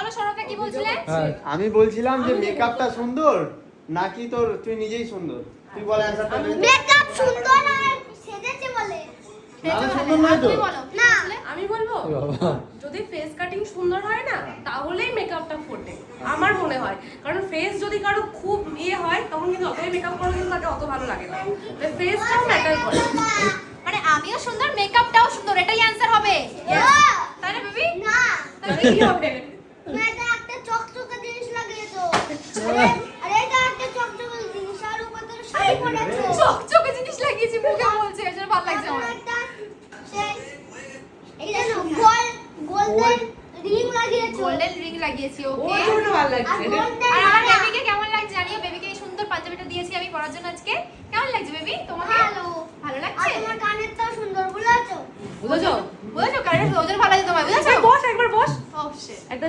বলো সরকা কি বলছিলে? আমি বলছিলাম যে মেকআপটা সুন্দর নাকি তোর তুই নিজেই সুন্দর? তুই বল অ্যানসারটা দে। মেকআপ সুন্দর আর সেজেছে বলে। না সুন্দর নয় তো। তুমি বলো। না। আমি বলবো যদি ফেস কাটিং সুন্দর হয় না তাহলেই মেকআপটা ফোটে আমার মনে হয়, কারণ ফেস যদি কারো খুব হয় তখন কিন্তু যতই মেকআপ করো কিন্তু তাকে অত ভালো লাগে না, ফেসটাও ম্যাটার করে। মানে আমিও সুন্দর মেকআপটাও সুন্দর, এটাই অ্যানসার হবে। তাই না বেবি? না। তাহলে কি হবে? তুমি এটা একটা চকচকে জিনিস লাগিয়েছো। আরে এটা একটা চকচকে জিনিস আর উপর থেকে শাড়ি পরেছো। চকচকে জিনিস লাগিয়েছি মুখে বলছে এজন্য ভালো লাগছে আমার। একটা সেই এইটা গোল্ডেন রিং লাগিয়েছো। গোল্ডেন রিং লাগিয়েছি ওকে। ওর জন্য ভালো লাগছে। আর আমার বেবিকে কেমন লাগছে জানিও, বেবিকে এই সুন্দর পাঞ্জাবিটা দিয়েছি আমি পরার জন্য আজকে। কেমন লাগছে বেবি তোমাকে? ভালো। ভালো আর লাগছে? তোমার কানেরটাও সুন্দর বুঝেছো? বুঝেছো? বুঝেছো কারণ ওজন ভালো লাগছে তোমার, বুঝেছো? বস একবার বস। ও শিট।